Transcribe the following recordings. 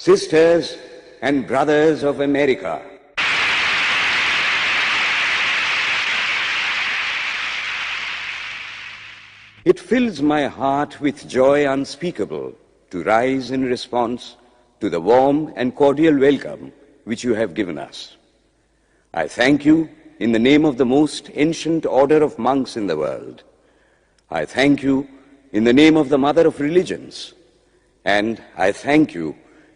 Sisters and brothers of America, it fills my heart with joy unspeakable to rise in response to the warm and cordial welcome which you have given us. I thank you in the name of the most ancient order of monks in the world. I thank you in the name of the mother of religions. And I thank you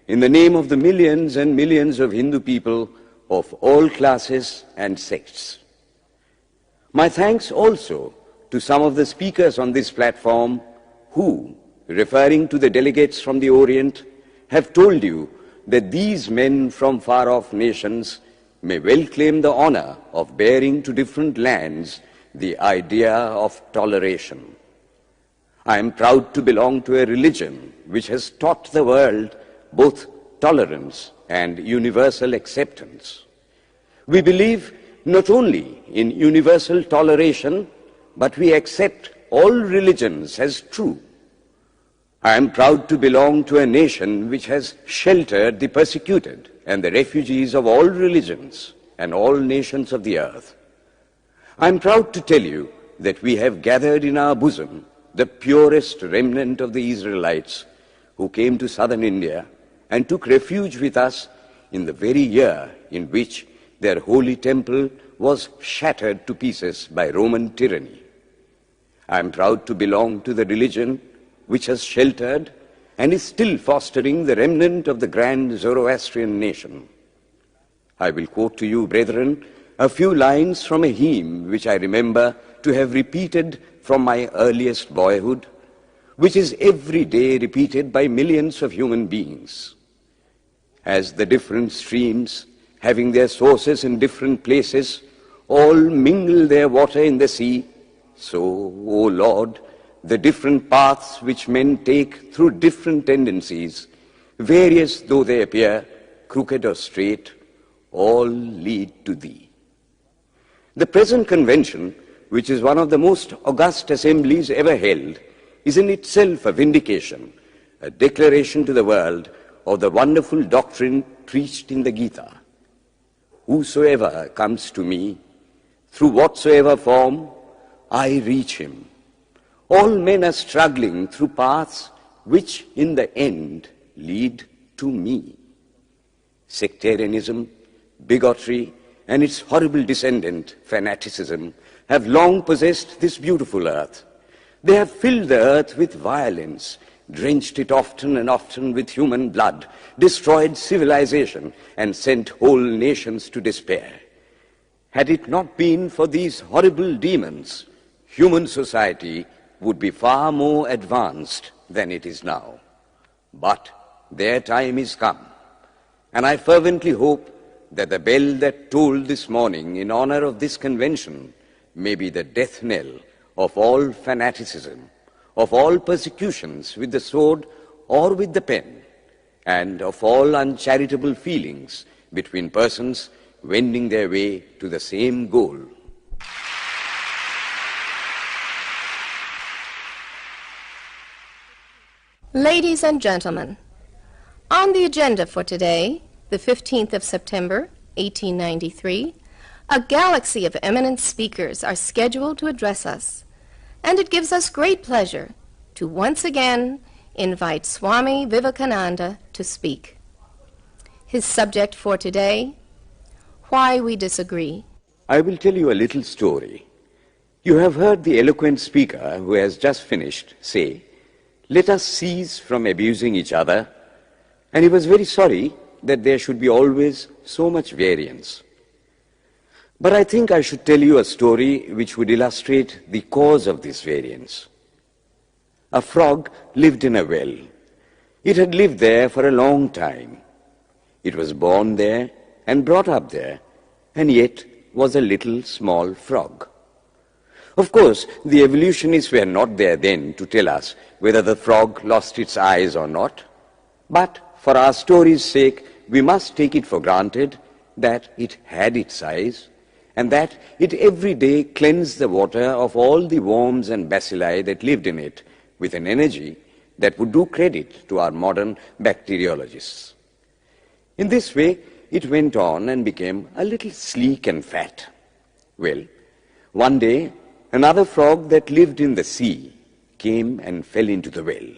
in the name of the millions and millions of Hindu people of all classes and sects. My thanks also to some of the speakers on this platform who, referring to the delegates from the Orient, have told you that these men from far-off nations may well claim the honor of bearing to different lands the idea of toleration. I am proud to belong to a religion which has taught the world both tolerance and universal acceptance. We believe not only in universal toleration, but we accept all religions as true. I am proud to belong to a nation which has sheltered the persecuted and the refugees of all religions and all nations of the earth. I am proud to tell you that we have gathered in our bosom the purest remnant of the Israelites who came to southern India and took refuge with us in the very year in which their holy temple was shattered to pieces by Roman tyranny. I am proud to belong to the religion which has sheltered and is still fostering the remnant of the grand Zoroastrian nation. I will quote to you, brethren, a few lines from a hymn which I remember to have repeated from my earliest boyhood, which is every day repeated by millions of human beings. As the different streams, having their sources in different places, all mingle their water in the sea, so, O Lord, the different paths which men take through different tendencies, various though they appear, crooked or straight, all lead to Thee. The present convention, which is one of the most august assemblies ever held, is in itself a vindication, a declaration to the world of the wonderful doctrine preached in the Gita. Whosoever comes to me, through whatsoever form, I reach him. All men are struggling through paths which in the end lead to me. Sectarianism, bigotry, and its horrible descendant, fanaticism, have long possessed this beautiful earth. They have filled the earth with violence, drenched it often and often with human blood, destroyed civilization, and sent whole nations to despair. Had it not been for these horrible demons, human society would be far more advanced than it is now. But their time is come, and I fervently hope that the bell that tolled this morning in honor of this convention may be the death knell of all fanaticism, of all persecutions with the sword or with the pen, and of all uncharitable feelings between persons wending their way to the same goal. Ladies and gentlemen, on the agenda for today, the 15th of September, 1893, a galaxy of eminent speakers are scheduled to address us, and it gives us great pleasure to once again invite Swami Vivekananda to speak. His subject for today, Why We Disagree. I will tell you a little story. You have heard the eloquent speaker who has just finished say, "Let us cease from abusing each other," and he was very sorry that there should be always so much variance. But I think I should tell you a story which would illustrate the cause of this variance. A frog lived in a well. It had lived there for a long time. It was born there and brought up there, and yet was a little small frog. Of course, the evolutionists were not there then to tell us whether the frog lost its eyes or not, but for our story's sake, we must take it for granted that it had its eyes, and that it every day cleansed the water of all the worms and bacilli that lived in it with an energy that would do credit to our modern bacteriologists. In this way, it went on and became a little sleek and fat. Well, one day, another frog that lived in the sea came and fell into the well.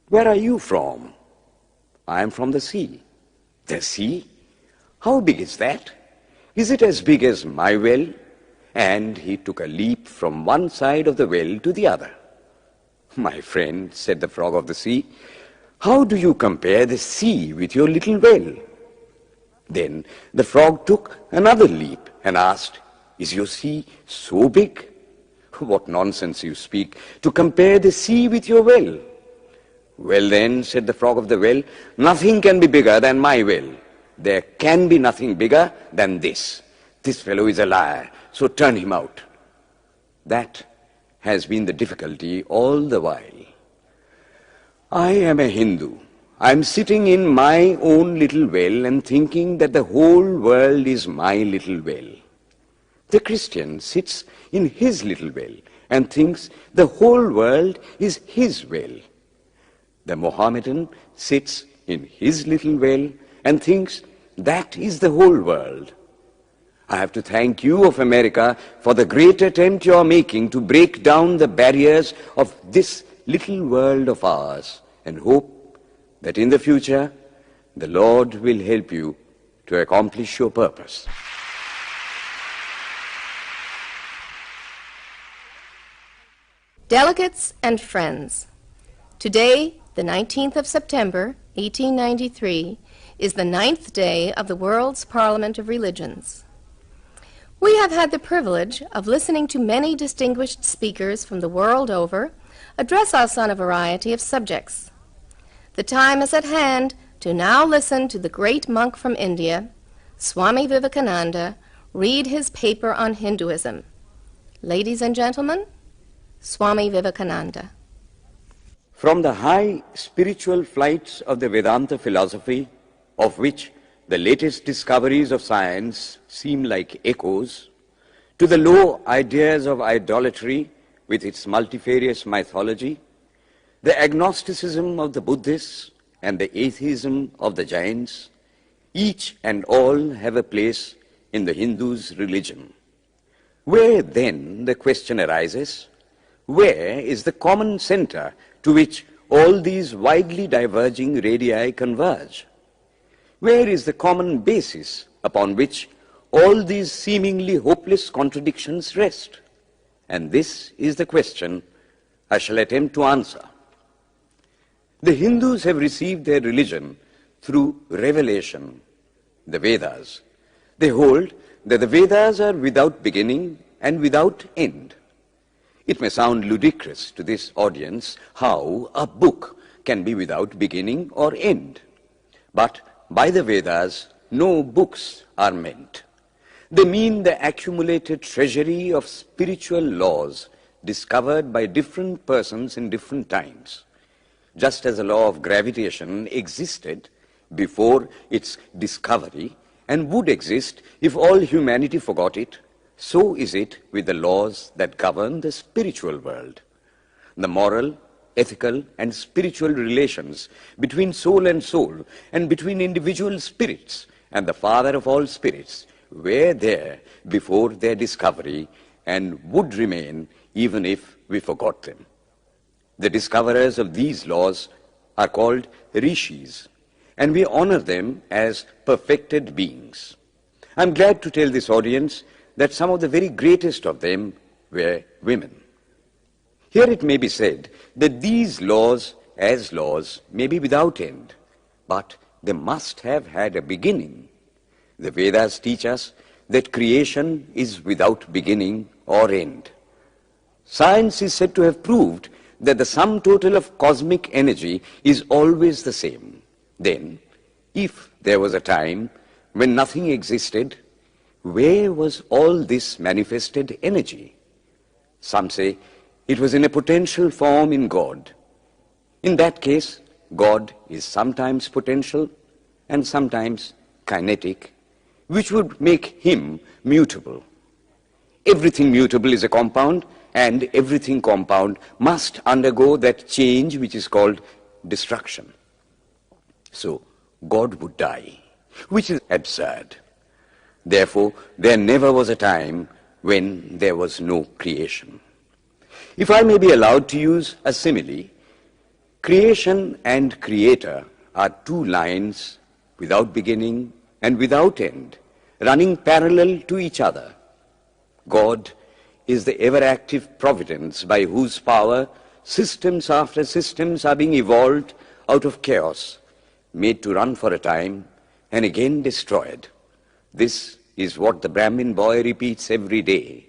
"Where are you from?" "I am from the sea." "The sea? How big is that? Is it as big as my well?" And he took a leap from one side of the well to the other. "My friend," said the frog of the sea, "how do you compare the sea with your little well?" Then the frog took another leap and asked, "Is your sea so big?" "What nonsense you speak, to compare the sea with your well." "Well then," said the frog of the well, "nothing can be bigger than my well. There can be nothing bigger than this. This fellow is a liar, so turn him out." That has been the difficulty all the while. I am a Hindu. I am sitting in my own little well and thinking that the whole world is my little well. The Christian sits in his little well and thinks the whole world is his well. The Mohammedan sits in his little well and thinks that is the whole world. I have to thank you of America for the great attempt you are making to break down the barriers of this little world of ours, and hope that in the future the Lord will help you to accomplish your purpose. Delegates and friends, today, the 19th of September, 1893, is the 9th day of the World's Parliament of Religions. We have had the privilege of listening to many distinguished speakers from the world over address us on a variety of subjects. The time is at hand to now listen to the great monk from India, Swami Vivekananda, read his paper on Hinduism. Ladies and gentlemen, Swami Vivekananda. From the high spiritual flights of the Vedanta philosophy, of which the latest discoveries of science seem like echoes, to the low ideas of idolatry with its multifarious mythology, the agnosticism of the Buddhists and the atheism of the Jains, each and all have a place in the Hindu's religion. Where then, the question arises, where is the common center to which all these widely diverging radii converge? Where is the common basis upon which all these seemingly hopeless contradictions rest? And this is the question I shall attempt to answer. The Hindus have received their religion through revelation, the Vedas. They hold that the Vedas are without beginning and without end. It may sound ludicrous to this audience how a book can be without beginning or end. But by the Vedas, no books are meant. They mean the accumulated treasury of spiritual laws discovered by different persons in different times. Just as the law of gravitation existed before its discovery and would exist if all humanity forgot it, so is it with the laws that govern the spiritual world. The moral, ethical, and spiritual relations between soul and between individual spirits and the Father of all spirits were there before their discovery and would remain even if we forgot them. The discoverers of these laws are called rishis, and we honor them as perfected beings. I'm glad to tell this audience that some of the very greatest of them were women. Here it may be said that these laws, as laws, may be without end, but they must have had a beginning. The Vedas teach us that creation is without beginning or end. Science is said to have proved that the sum total of cosmic energy is always the same. Then, if there was a time when nothing existed, where was all this manifested energy? Some say it was in a potential form in God. In that case, God is sometimes potential and sometimes kinetic, which would make him mutable. Everything mutable is a compound, and everything compound must undergo that change which is called destruction. So, God would die, which is absurd. Therefore, there never was a time when there was no creation. If I may be allowed to use a simile, creation and creator are two lines without beginning and without end, running parallel to each other. God is the ever-active providence by whose power systems after systems are being evolved out of chaos, made to run for a time and again destroyed. This is what the Brahmin boy repeats every day.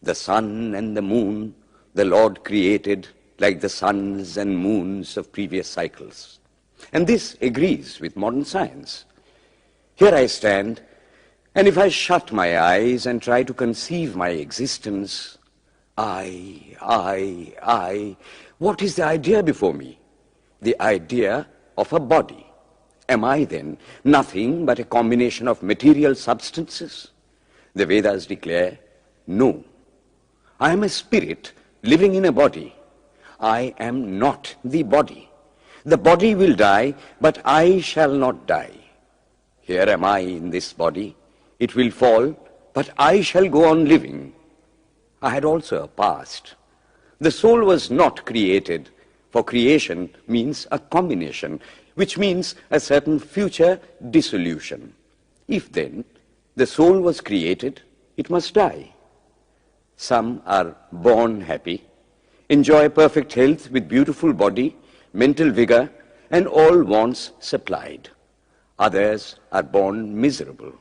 The sun and the moon the Lord created like the suns and moons of previous cycles. And this agrees with modern science. Here I stand, and if I shut my eyes and try to conceive my existence, what is the idea before me? The idea of a body. Am I then nothing but a combination of material substances? The Vedas declare, no. I am a spirit living in a body. I am not the body. The body will die, but I shall not die. Here am I in this body. It will fall, but I shall go on living. I had also a past. The soul was not created, for creation means a combination, which means a certain future dissolution. If then the soul was created, it must die. Some are born happy, enjoy perfect health with beautiful body, mental vigor, and all wants supplied. Others are born miserable.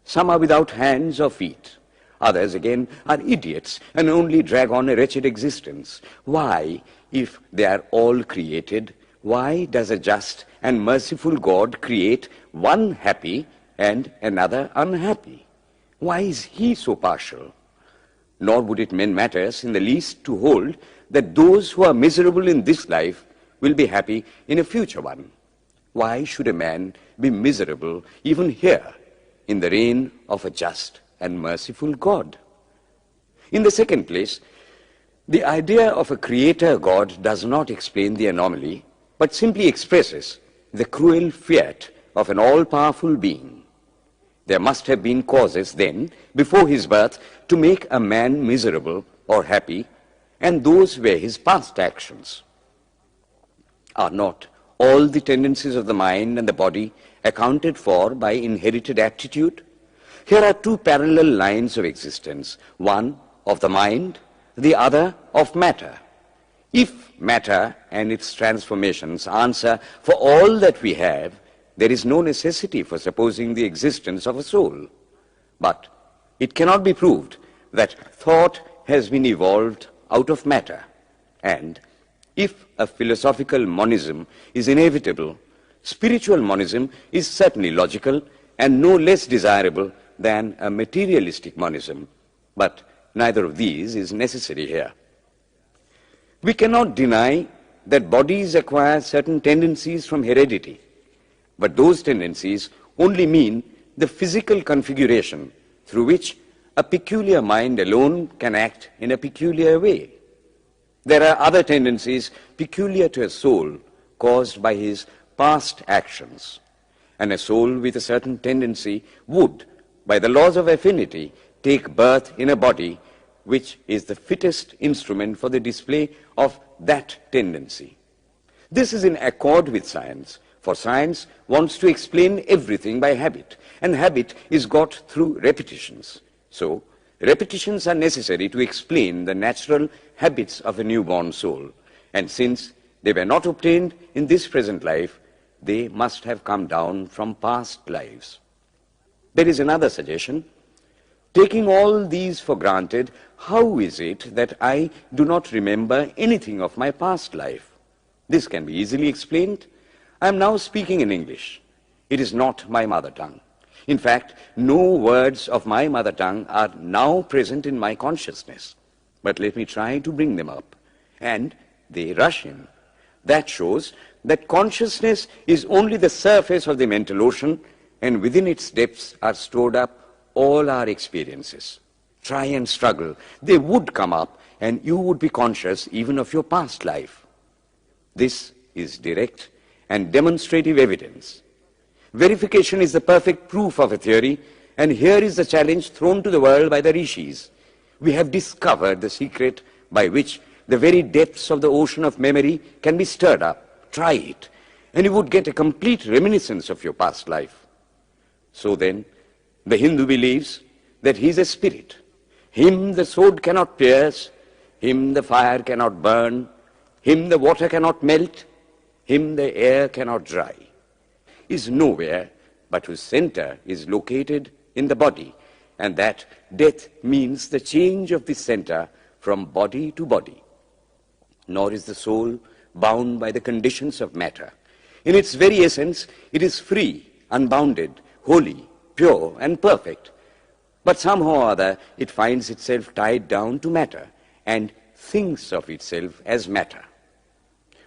Some are without hands or feet. Others again are idiots and only drag on a wretched existence. Why, if they are all created, why does a just and merciful God create one happy and another unhappy? Why is he so partial? Nor would it mend matters in the least to hold that those who are miserable in this life will be happy in a future one. Why should a man be miserable even here in the reign of a just and merciful God? In the second place, the idea of a creator God does not explain the anomaly, but simply expresses the cruel fiat of an all-powerful being. There must have been causes then, before his birth, to make a man miserable or happy, and those were his past actions. Are not all the tendencies of the mind and the body accounted for by inherited aptitude? Here are two parallel lines of existence, one of the mind, the other of matter. If matter and its transformations answer for all that we have, there is no necessity for supposing the existence of a soul. But it cannot be proved that thought has been evolved out of matter. And if a philosophical monism is inevitable, spiritual monism is certainly logical and no less desirable than a materialistic monism. But neither of these is necessary here. We cannot deny that bodies acquire certain tendencies from heredity, but those tendencies only mean the physical configuration through which a peculiar mind alone can act in a peculiar way. There are other tendencies peculiar to a soul caused by his past actions, and a soul with a certain tendency would, by the laws of affinity, take birth in a body which is the fittest instrument for the display of that tendency. This is in accord with science, for science wants to explain everything by habit, and habit is got through repetitions. So, repetitions are necessary to explain the natural habits of a newborn soul, and since they were not obtained in this present life, they must have come down from past lives. There is another suggestion. Taking all these for granted, how is it that I do not remember anything of my past life? This can be easily explained. I am now speaking in English. It is not my mother tongue. In fact, no words of my mother tongue are now present in my consciousness. But let me try to bring them up. And they rush in. That shows that consciousness is only the surface of the mental ocean, and within its depths are stored up all our experiences. Try and struggle. They would come up, and you would be conscious even of your past life. This is direct and demonstrative evidence. Verification is the perfect proof of a theory, and here is the challenge thrown to the world by the rishis. We have discovered the secret by which the very depths of the ocean of memory can be stirred up. Try it, and you would get a complete reminiscence of your past life. So then, the Hindu believes that he is a spirit. Him the sword cannot pierce, him the fire cannot burn, him the water cannot melt, him the air cannot dry. He is nowhere, but whose center is located in the body, and that death means the change of this center from body to body. Nor is the soul bound by the conditions of matter. In its very essence, it is free, unbounded, holy, pure, and perfect. But somehow or other, it finds itself tied down to matter and thinks of itself as matter.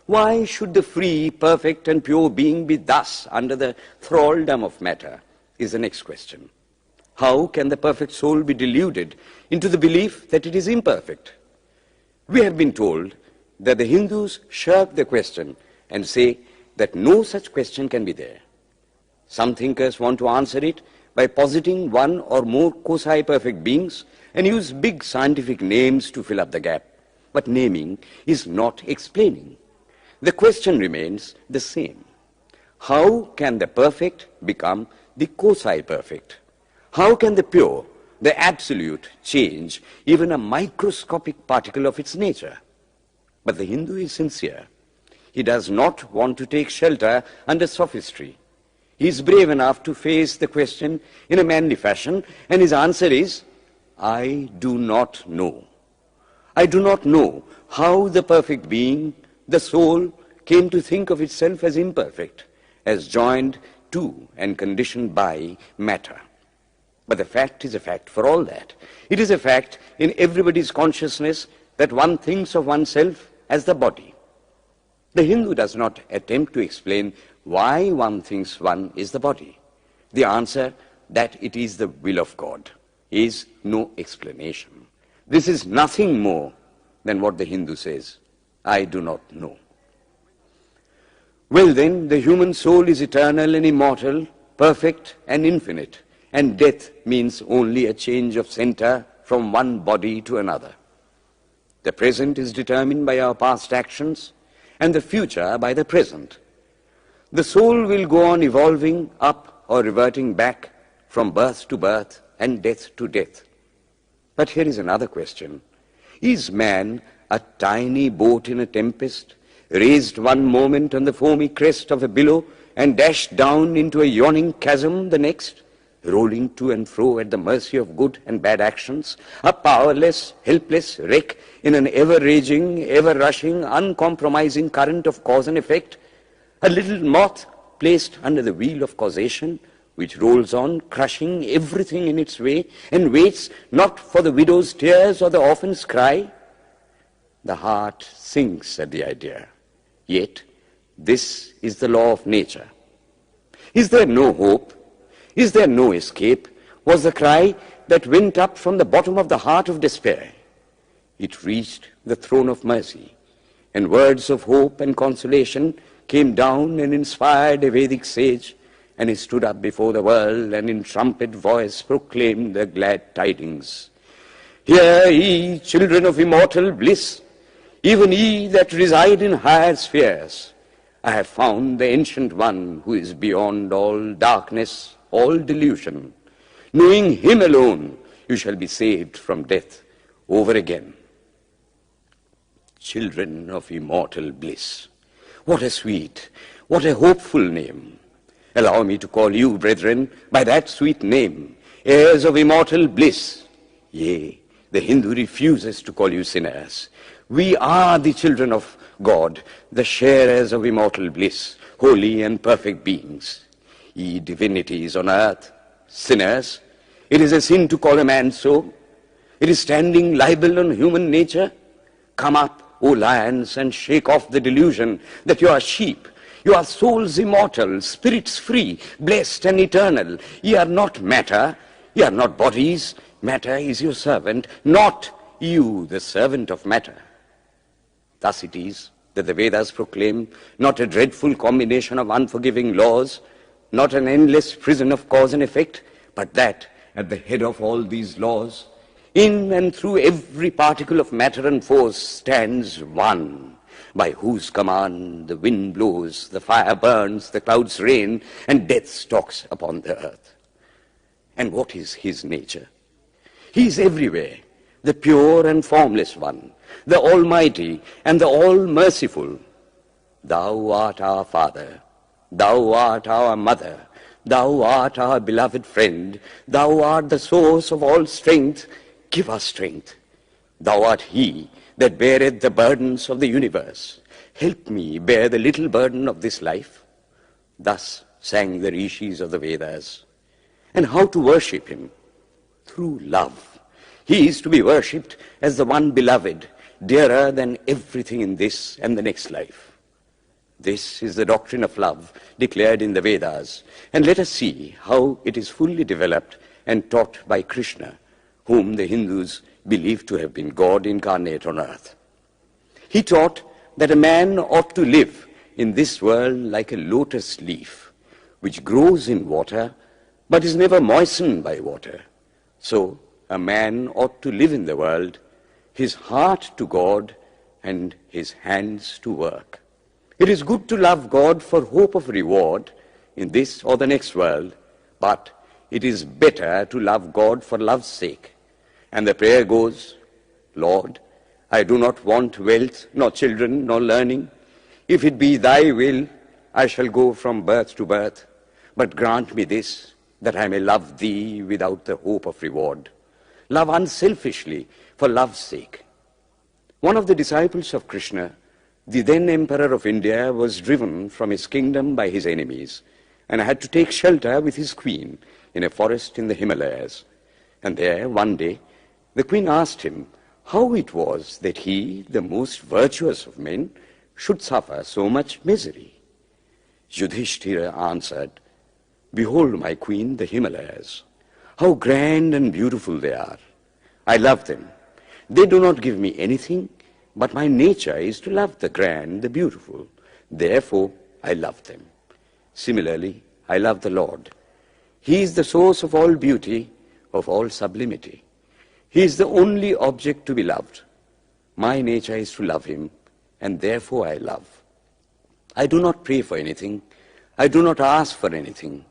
Why should the free, perfect, and pure being be thus under the thraldom of matter, is the next question. How can the perfect soul be deluded into the belief that it is imperfect? We have been told that the Hindus shirk the question and say that no such question can be there. Some thinkers want to answer it by positing one or more quasi-perfect beings and use big scientific names to fill up the gap. But naming is not explaining. The question remains the same. How can the perfect become the quasi-perfect? How can the pure, the absolute, change even a microscopic particle of its nature? But the Hindu is sincere. He does not want to take shelter under sophistry. He is brave enough to face the question in a manly fashion, and his answer is, I do not know. I do not know how the perfect being, the soul, came to think of itself as imperfect, as joined to and conditioned by matter. But the fact is a fact for all that. It is a fact in everybody's consciousness that one thinks of oneself as the body. The Hindu does not attempt to explain why one thinks one is the body. The answer, that it is the will of God, is no explanation. This is nothing more than what the Hindu says, I do not know. Well then, the human soul is eternal and immortal, perfect and infinite, and death means only a change of center from one body to another. The present is determined by our past actions, and the future by the present. The soul will go on evolving up or reverting back from birth to birth and death to death. But here is another question. Is man a tiny boat in a tempest, raised one moment on the foamy crest of a billow and dashed down into a yawning chasm the next, rolling to and fro at the mercy of good and bad actions, a powerless, helpless wreck in an ever-raging, ever-rushing, uncompromising current of cause and effect, a little moth placed under the wheel of causation, which rolls on, crushing everything in its way, and waits not for the widow's tears or the orphan's cry? The heart sinks at the idea. Yet, this is the law of nature. Is there no hope? Is there no escape? Was the cry that went up from the bottom of the heart of despair. It reached the throne of mercy, and words of hope and consolation came down and inspired a Vedic sage, and he stood up before the world and in trumpet voice proclaimed the glad tidings. Hear ye, children of immortal bliss, even ye that reside in higher spheres. I have found the ancient one who is beyond all darkness, all delusion. Knowing him alone, you shall be saved from death over again. Children of immortal bliss. What a sweet, what a hopeful name. Allow me to call you, brethren, by that sweet name, heirs of immortal bliss. Yea, the Hindu refuses to call you sinners. We are the children of God, the sharers of immortal bliss, holy and perfect beings. Ye divinities on earth, sinners, it is a sin to call a man so. It is standing libel on human nature. Come up, O lions, and shake off the delusion that you are sheep. You are souls immortal, spirits free, blessed and eternal. Ye are not matter, ye are not bodies. Matter is your servant, not you the servant of matter. Thus it is that the Vedas proclaim not a dreadful combination of unforgiving laws, not an endless prison of cause and effect, but that at the head of all these laws, in and through every particle of matter and force stands one, by whose command the wind blows, the fire burns, the clouds rain, and death stalks upon the earth. And what is his nature? He is everywhere, the pure and formless one, the Almighty and the All-Merciful. Thou art our Father, thou art our Mother, thou art our beloved friend, thou art the source of all strength. Give us strength. Thou art he that beareth the burdens of the universe. Help me bear the little burden of this life. Thus sang the rishis of the Vedas. And how to worship him? Through love. He is to be worshipped as the one beloved, dearer than everything in this and the next life. This is the doctrine of love declared in the Vedas, and let us see how it is fully developed and taught by Krishna, whom the Hindus believe to have been God incarnate on earth. He taught that a man ought to live in this world like a lotus leaf, which grows in water but is never moistened by water. So a man ought to live in the world, his heart to God and his hands to work. It is good to love God for hope of reward in this or the next world, but it is better to love God for love's sake. And the prayer goes, Lord, I do not want wealth, nor children, nor learning. If it be thy will, I shall go from birth to birth. But grant me this, that I may love thee without the hope of reward. Love unselfishly for love's sake. One of the disciples of Krishna, the then Emperor of India, was driven from his kingdom by his enemies and had to take shelter with his queen in a forest in the Himalayas. And there, one day, the queen asked him how it was that he, the most virtuous of men, should suffer so much misery. Yudhishthira answered, Behold, my queen, the Himalayas. How grand and beautiful they are. I love them. They do not give me anything, but my nature is to love the grand, the beautiful. Therefore, I love them. Similarly, I love the Lord. He is the source of all beauty, of all sublimity. He is the only object to be loved. My nature is to love him, and therefore I love. I do not pray for anything. I do not ask for anything.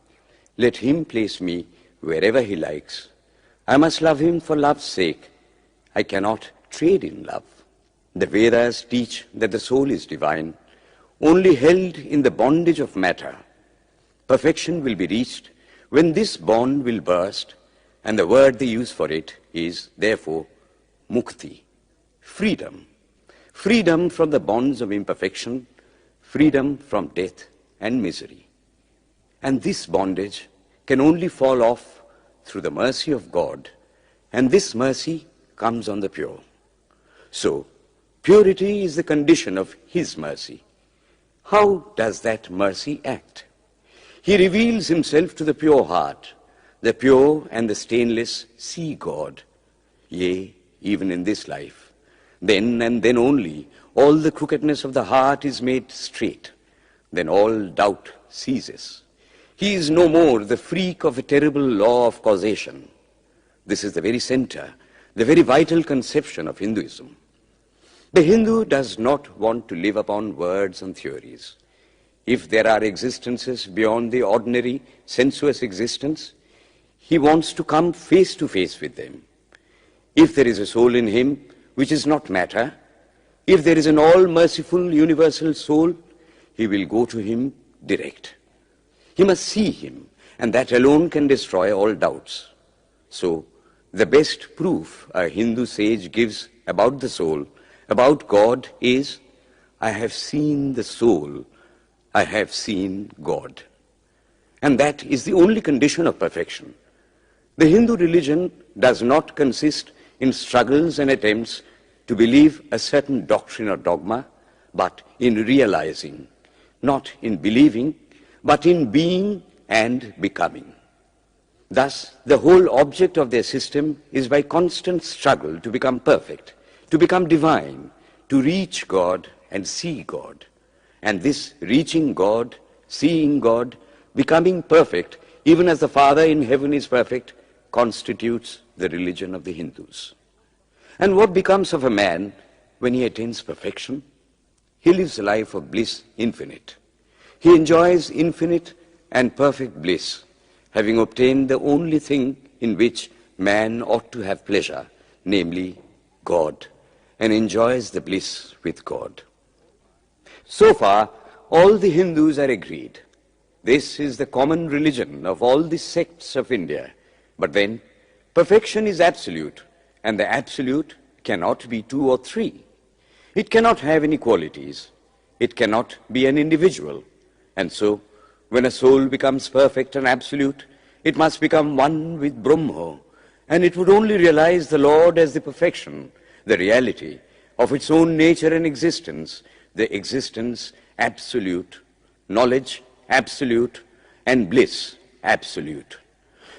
Let him place me wherever he likes. I must love him for love's sake. I cannot trade in love. The Vedas teach that the soul is divine, only held in the bondage of matter. Perfection will be reached when this bond will burst, and the word they use for it is, therefore, mukti, freedom. Freedom from the bonds of imperfection, freedom from death and misery. And this bondage can only fall off through the mercy of God, and this mercy comes on the pure. So, purity is the condition of his mercy. How does that mercy act? He reveals himself to the pure heart. The pure and the stainless see God, yea, even in this life. Then and then only all the crookedness of the heart is made straight. Then all doubt ceases. He is no more the freak of a terrible law of causation. This is the very center, the very vital conception of Hinduism. The Hindu does not want to live upon words and theories. If there are existences beyond the ordinary sensuous existence, he wants to come face to face with them. If there is a soul in him which is not matter, if there is an all-merciful universal soul, he will go to him direct. He must see him, and that alone can destroy all doubts. So, the best proof a Hindu sage gives about the soul, about God, is, I have seen the soul, I have seen God. And that is the only condition of perfection. The Hindu religion does not consist in struggles and attempts to believe a certain doctrine or dogma, but in realizing, not in believing, but in being and becoming. Thus, the whole object of their system is by constant struggle to become perfect, to become divine, to reach God and see God. And this reaching God, seeing God, becoming perfect, even as the Father in heaven is perfect, constitutes the religion of the Hindus. And what becomes of a man when he attains perfection? He lives a life of bliss infinite. He enjoys infinite and perfect bliss, having obtained the only thing in which man ought to have pleasure, namely God, and enjoys the bliss with God. So far, all the Hindus are agreed. This is the common religion of all the sects of India. But then, perfection is absolute, and the absolute cannot be two or three. It cannot have any qualities. It cannot be an individual. And so, when a soul becomes perfect and absolute, it must become one with Brahma, and it would only realize the Lord as the perfection, the reality of its own nature and existence, the existence absolute, knowledge absolute, and bliss absolute.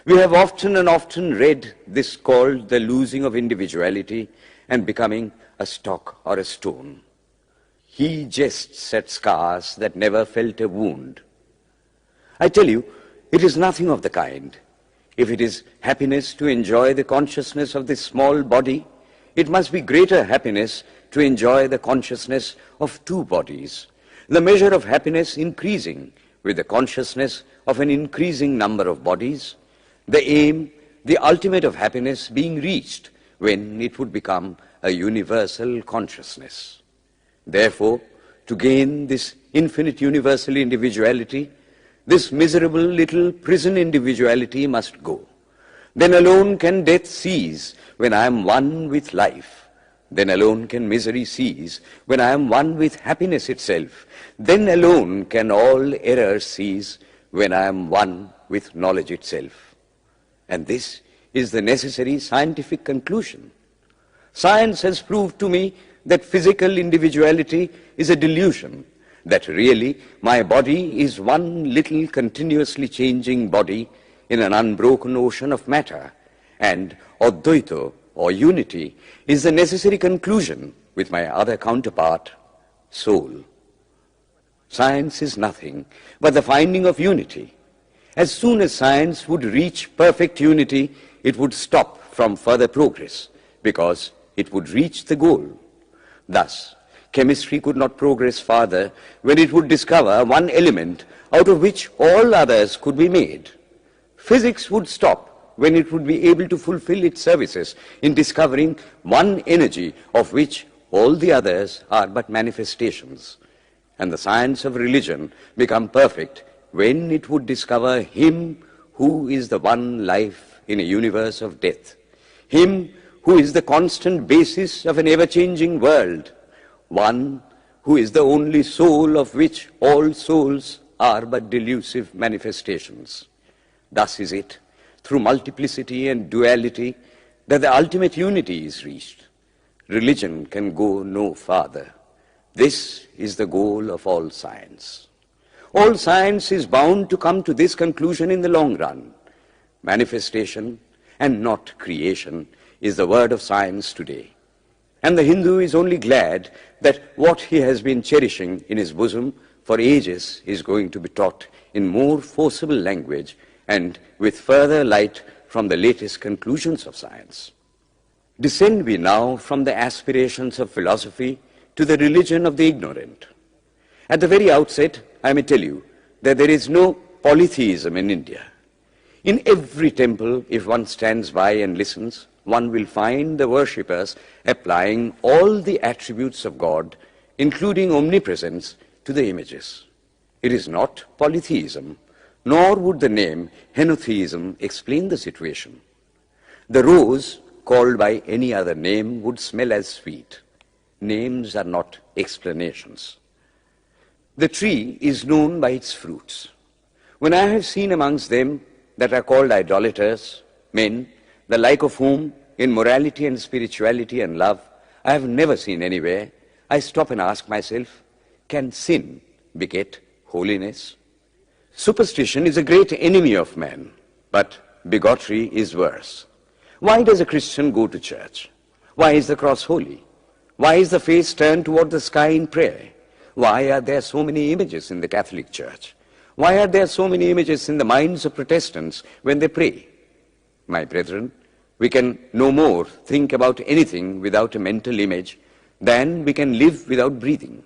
We have often and often read this called the losing of individuality and becoming a stock or a stone. He jests at scars that never felt a wound. I tell you, it is nothing of the kind. If it is happiness to enjoy the consciousness of this small body, it must be greater happiness to enjoy the consciousness of two bodies, the measure of happiness increasing with the consciousness of an increasing number of bodies, the aim, the ultimate of happiness being reached when it would become a universal consciousness. Therefore, to gain this infinite universal individuality, this miserable little prison individuality must go. Then alone can death cease when I am one with life. Then alone can misery cease when I am one with happiness itself. Then alone can all error cease when I am one with knowledge itself. And this is the necessary scientific conclusion. Science has proved to me that physical individuality is a delusion, that really my body is one little continuously changing body in an unbroken ocean of matter, and Advaita, or unity, is the necessary conclusion with my other counterpart, soul. Science is nothing but the finding of unity. As soon as science would reach perfect unity, it would stop from further progress, because it would reach the goal. Thus, chemistry could not progress farther when it would discover one element out of which all others could be made. Physics would stop when it would be able to fulfill its services in discovering one energy of which all the others are but manifestations. And the science of religion become perfect when it would discover Him who is the one life in a universe of death, Him who is the constant basis of an ever-changing world, one who is the only soul of which all souls are but delusive manifestations. Thus is it, through multiplicity and duality, that the ultimate unity is reached. Religion can go no farther. This is the goal of all science. All science is bound to come to this conclusion in the long run. Manifestation and not creation is the word of science today. And the Hindu is only glad that what he has been cherishing in his bosom for ages is going to be taught in more forcible language and with further light from the latest conclusions of science. Descend we now from the aspirations of philosophy to the religion of the ignorant. At the very outset, I may tell you that there is no polytheism in India. In every temple, if one stands by and listens, one will find the worshippers applying all the attributes of God, including omnipresence, to the images. It is not polytheism, nor would the name henotheism explain the situation. The rose, called by any other name, would smell as sweet. Names are not explanations. The tree is known by its fruits. When I have seen amongst them that are called idolaters, men, the like of whom in morality and spirituality and love I have never seen anywhere, I stop and ask myself, can sin beget holiness? Superstition is a great enemy of man, but bigotry is worse. Why does a Christian go to church? Why is the cross holy? Why is the face turned toward the sky in prayer? Why are there so many images in the Catholic Church? Why are there so many images in the minds of Protestants when they pray? My brethren, we can no more think about anything without a mental image than we can live without breathing.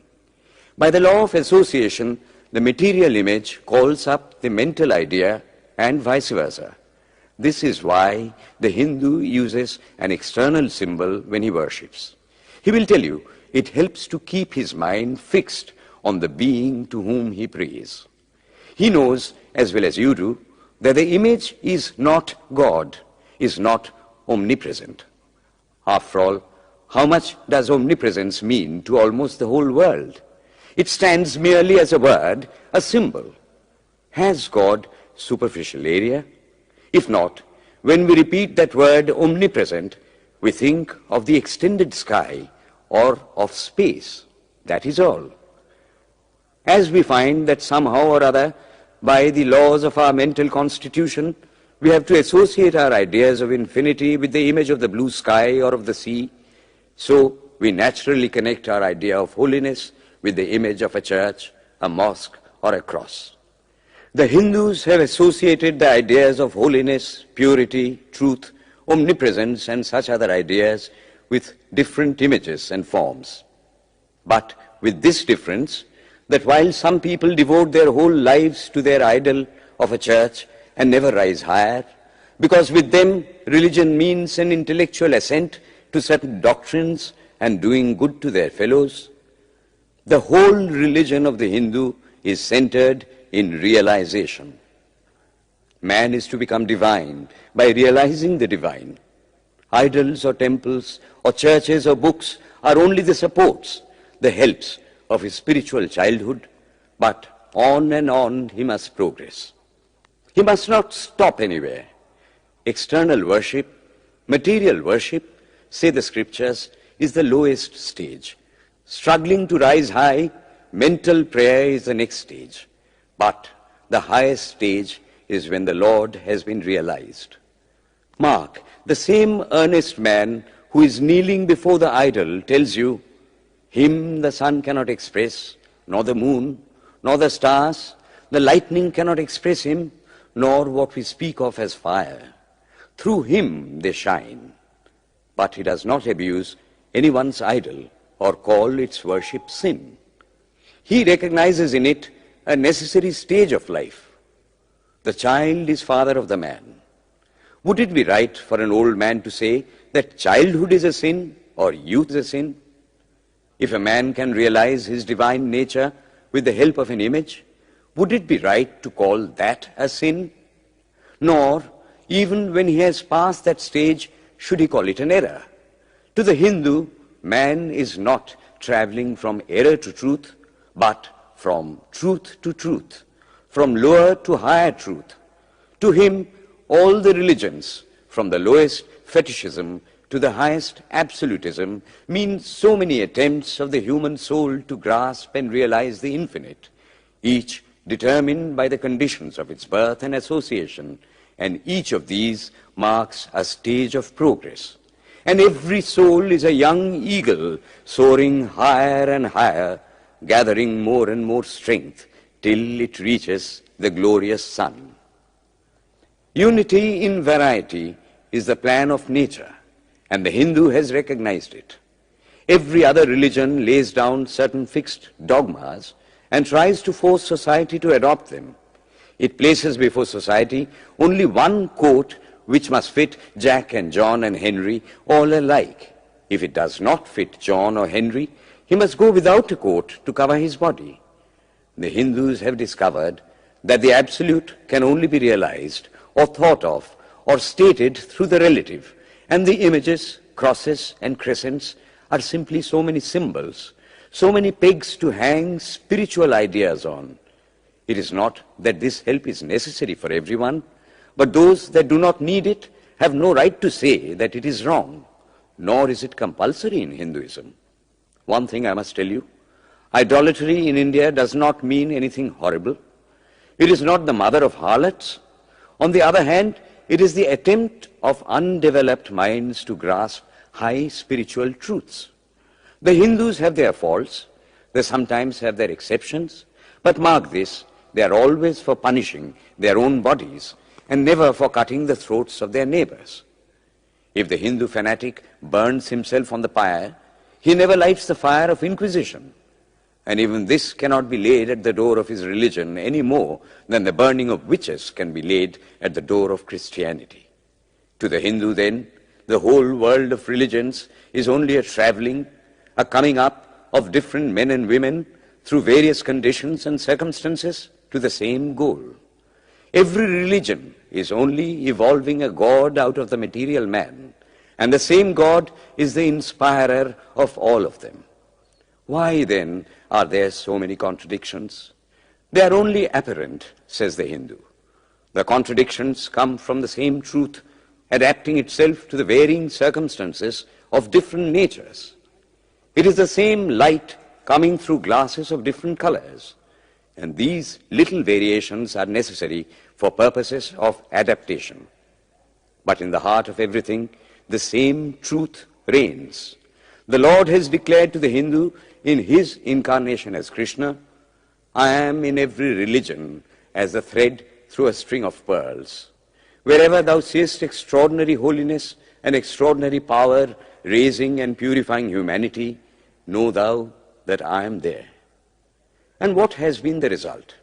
By the law of association, the material image calls up the mental idea and vice versa. This is why the Hindu uses an external symbol when he worships. He will tell you it helps to keep his mind fixed on the being to whom he prays. He knows, as well as you do, that the image is not God, is not omnipresent. After all, how much does omnipresence mean to almost the whole world? It stands merely as a word, a symbol. Has God superficial area? If not, when we repeat that word omnipresent, we think of the extended sky or of space. That is all. As we find that somehow or other, by the laws of our mental constitution, we have to associate our ideas of infinity with the image of the blue sky or of the sea, so we naturally connect our idea of holiness with the image of a church, a mosque, or a cross. The Hindus have associated the ideas of holiness, purity, truth, omnipresence, and such other ideas with different images and forms. But with this difference, that while some people devote their whole lives to their idol of a church and never rise higher, because with them religion means an intellectual assent to certain doctrines and doing good to their fellows, the whole religion of the Hindu is centered in realization. Man is to become divine by realizing the divine. Idols or temples or churches or books are only the supports, the helps of his spiritual childhood, but on and on he must progress. He must not stop anywhere. External worship, material worship, say the scriptures, is the lowest stage. Struggling to rise high, mental prayer is the next stage. But the highest stage is when the Lord has been realized. Mark, the same earnest man who is kneeling before the idol tells you, him the sun cannot express, nor the moon, nor the stars, the lightning cannot express him, nor what we speak of as fire. Through him they shine. But he does not abuse anyone's idol or call its worship sin. He recognizes in it a necessary stage of life. The child is father of the man. Would it be right for an old man to say that childhood is a sin or youth is a sin? If a man can realize his divine nature with the help of an image, would it be right to call that a sin? Nor, even when he has passed that stage, should he call it an error. To the Hindu, man is not traveling from error to truth, but from truth to truth, from lower to higher truth. To him, all the religions, from the lowest fetishism to the highest absolutism, mean so many attempts of the human soul to grasp and realize the infinite, each determined by the conditions of its birth and association, and each of these marks a stage of progress. And every soul is a young eagle soaring higher and higher, gathering more and more strength till it reaches the glorious sun. Unity in variety is the plan of nature, and the Hindu has recognized it. Every other religion lays down certain fixed dogmas and tries to force society to adopt them. It places before society only one coat which must fit Jack and John and Henry all alike. If it does not fit John or Henry, he must go without a coat to cover his body. The Hindus have discovered that the absolute can only be realized or thought of or stated through the relative, and the images, crosses and crescents are simply so many symbols, so many pegs to hang spiritual ideas on. It is not that this help is necessary for everyone, but those that do not need it have no right to say that it is wrong, nor is it compulsory in Hinduism. One thing I must tell you, idolatry in India does not mean anything horrible. It is not the mother of harlots. On the other hand, it is the attempt of undeveloped minds to grasp high spiritual truths. The Hindus have their faults, they sometimes have their exceptions, but mark this, they are always for punishing their own bodies and never for cutting the throats of their neighbors. If the Hindu fanatic burns himself on the pyre, he never lights the fire of inquisition. And even this cannot be laid at the door of his religion any more than the burning of witches can be laid at the door of Christianity. To the Hindu, then, the whole world of religions is only a traveling, a coming up of different men and women through various conditions and circumstances to the same goal. Every religion is only evolving a God out of the material man, and the same God is the inspirer of all of them. Why, then, are there so many contradictions? They are only apparent, says the Hindu. The contradictions come from the same truth, adapting itself to the varying circumstances of different natures. It is the same light coming through glasses of different colors, and these little variations are necessary for purposes of adaptation. But in the heart of everything, the same truth reigns. The Lord has declared to the Hindu in his incarnation as Krishna, I am in every religion as a thread through a string of pearls. Wherever thou seest extraordinary holiness and extraordinary power raising and purifying humanity, know thou that I am there. And what has been the result?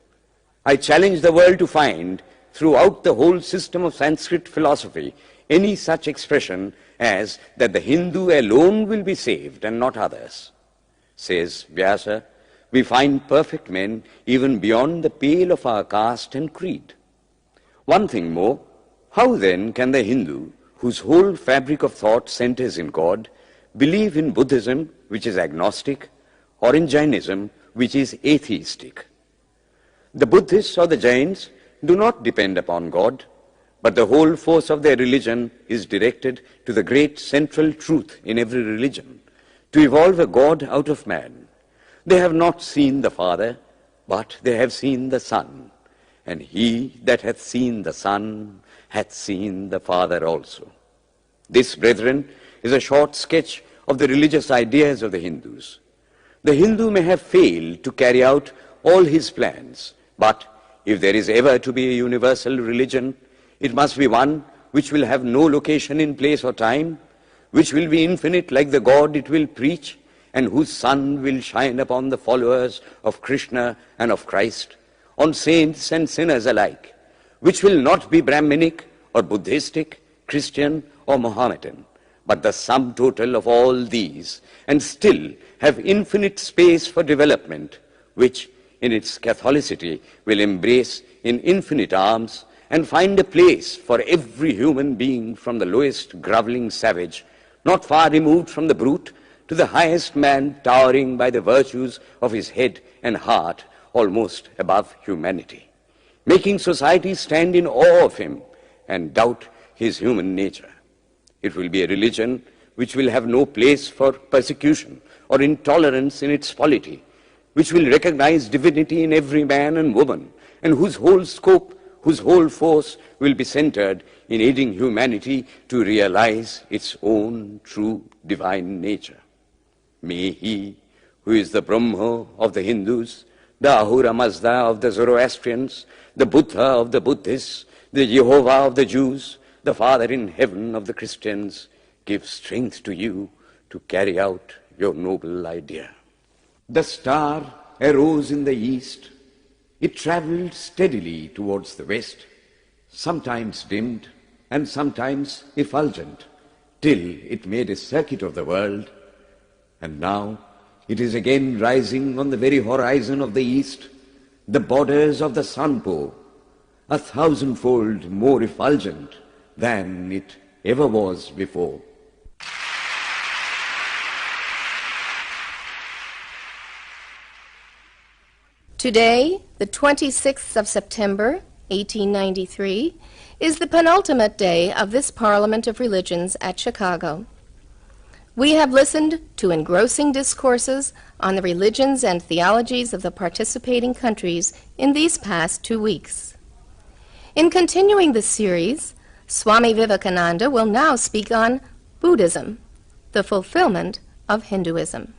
I challenge the world to find throughout the whole system of Sanskrit philosophy any such expression as that the Hindu alone will be saved and not others. Says Vyasa, we find perfect men even beyond the pale of our caste and creed. One thing more, how then can the Hindu, whose whole fabric of thought centers in God, believe in Buddhism, which is agnostic, or in Jainism, which is atheistic? The Buddhists or the Jains do not depend upon God, but the whole force of their religion is directed to the great central truth in every religion, to evolve a God out of man. They have not seen the Father, but they have seen the Son. And he that hath seen the Son hath seen the Father also. This, brethren, is a short sketch of the religious ideas of the Hindus. The Hindu may have failed to carry out all his plans, but if there is ever to be a universal religion, it must be one which will have no location in place or time, which will be infinite like the God it will preach, and whose sun will shine upon the followers of Krishna and of Christ, on saints and sinners alike, which will not be Brahminic or Buddhistic, Christian or Mohammedan, but the sum total of all these, and still have infinite space for development, which in its Catholicity will embrace in infinite arms and find a place for every human being from the lowest groveling savage, not far removed from the brute, to the highest man towering by the virtues of his head and heart almost above humanity, making society stand in awe of him and doubt his human nature. It will be a religion which will have no place for persecution or intolerance in its polity, which will recognize divinity in every man and woman, and whose whole scope, whose whole force will be centered in aiding humanity to realize its own true divine nature. May he, who is the Brahma of the Hindus, the Ahura Mazda of the Zoroastrians, the Buddha of the Buddhists, the Jehovah of the Jews, the Father in heaven of the Christians, give strength to you to carry out your noble idea. The star arose in the east. It traveled steadily towards the west, sometimes dimmed and sometimes effulgent, till it made a circuit of the world. And now it is again rising on the very horizon of the east, the borders of the sun-pole, 1,000-fold more effulgent than it ever was before. Today, the 26th of September, 1893, is the penultimate day of this Parliament of Religions at Chicago. We have listened to engrossing discourses on the religions and theologies of the participating countries in these past 2 weeks. In continuing this series, Swami Vivekananda will now speak on Buddhism, the fulfillment of Hinduism.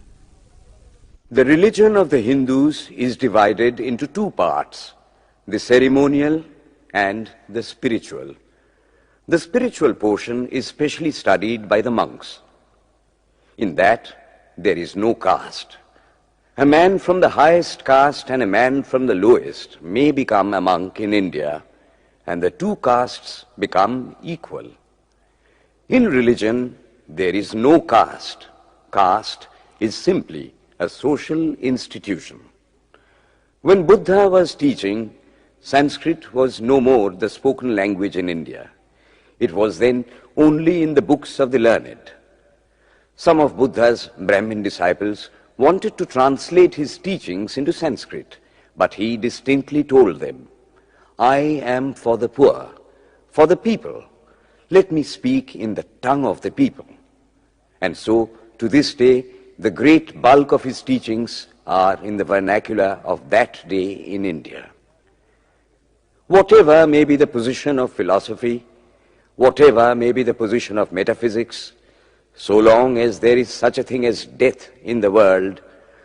The religion of the Hindus is divided into two parts, the ceremonial and the spiritual. The spiritual portion is specially studied by the monks. In that, there is no caste. A man from the highest caste and a man from the lowest may become a monk in India, and the two castes become equal. In religion, there is no caste. Caste is simply a social institution. When Buddha was teaching, Sanskrit was no more the spoken language in India. It was then only in the books of the learned. Some of Buddha's Brahmin disciples wanted to translate his teachings into Sanskrit, but he distinctly told them, "I am for the poor, for the people. Let me speak in the tongue of the people." And so, to this day, the great bulk of his teachings are in the vernacular of that day in India. Whatever may be the position of philosophy, whatever may be the position of metaphysics, so long as there is such a thing as death in the world,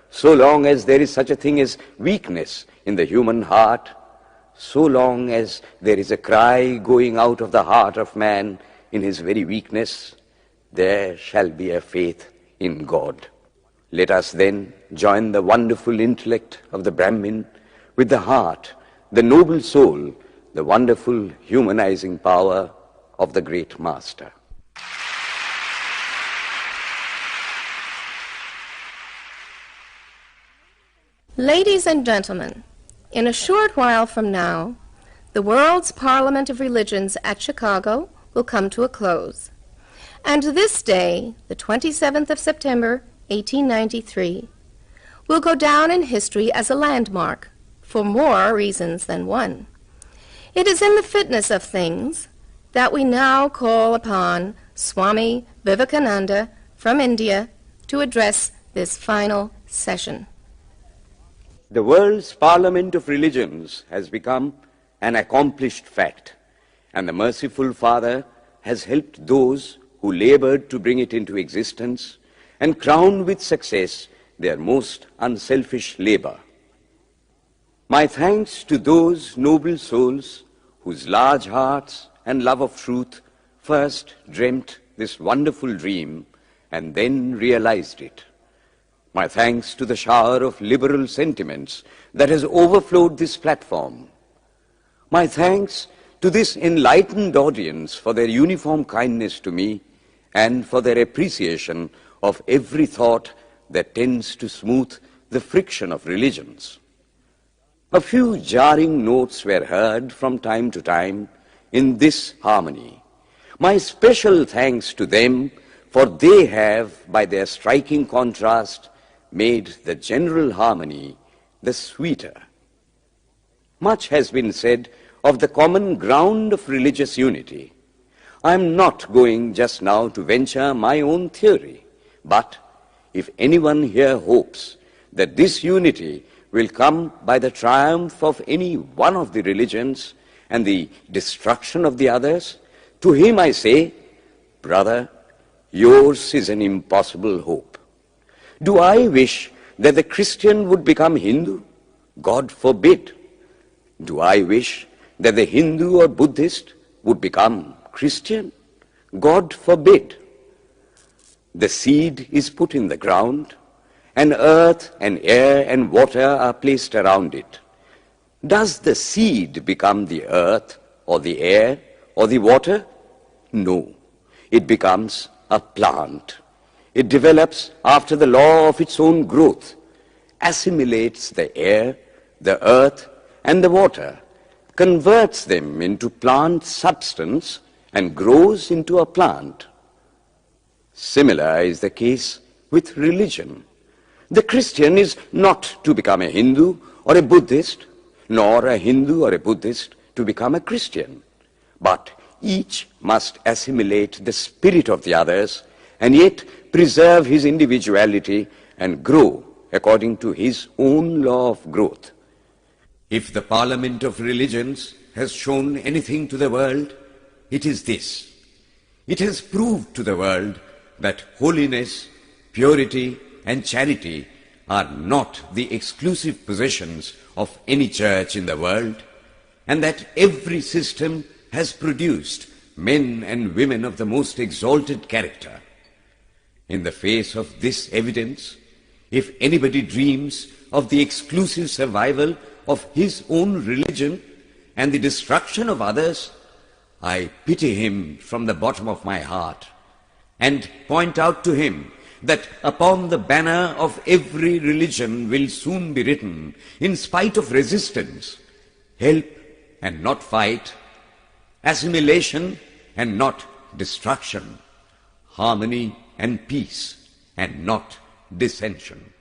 so long as there is such a thing as weakness in the human heart, so long as there is a cry going out of the heart of man in his very weakness, there shall be a faith in God. Let us then join the wonderful intellect of the Brahmin with the heart, the noble soul, the wonderful humanizing power of the great master. Ladies and gentlemen, in a short while from now, the World's Parliament of Religions at Chicago will come to a close. And this day, the 27th of September, 1893, will go down in history as a landmark for more reasons than one. It is in the fitness of things that we now call upon Swami Vivekananda from India to address this final session. The world's Parliament of Religions has become an accomplished fact, and the merciful Father has helped those who labored to bring it into existence and crown with success their most unselfish labor. My thanks to those noble souls whose large hearts and love of truth first dreamt this wonderful dream and then realized it. My thanks to the shower of liberal sentiments that has overflowed this platform. My thanks to this enlightened audience for their uniform kindness to me and for their appreciation of every thought that tends to smooth the friction of religions. A few jarring notes were heard from time to time in this harmony. My special thanks to them, for they have, by their striking contrast, made the general harmony the sweeter. Much has been said of the common ground of religious unity. I am not going just now to venture my own theory, but if anyone here hopes that this unity will come by the triumph of any one of the religions and the destruction of the others, to him I say, brother, yours is an impossible hope. Do I wish that the Christian would become Hindu? God forbid. Do I wish that the Hindu or Buddhist would become Christian? God forbid. The seed is put in the ground, and earth and air and water are placed around it. Does the seed become the earth or the air or the water? No. It becomes a plant. It develops after the law of its own growth, assimilates the air, the earth, and the water, converts them into plant substance, and grows into a plant. Similar is the case with religion. The Christian is not to become a Hindu or a Buddhist, nor a Hindu or a Buddhist to become a Christian, but each must assimilate the spirit of the others and yet preserve his individuality and grow according to his own law of growth. If the Parliament of Religions has shown anything to the world, it is this. It has proved to the world that holiness, purity, and charity are not the exclusive possessions of any church in the world, and that every system has produced men and women of the most exalted character. In the face of this evidence, if anybody dreams of the exclusive survival of his own religion and the destruction of others, I pity him from the bottom of my heart and point out to him that upon the banner of every religion will soon be written, in spite of resistance, help and not fight, assimilation and not destruction, harmony and peace and not dissension.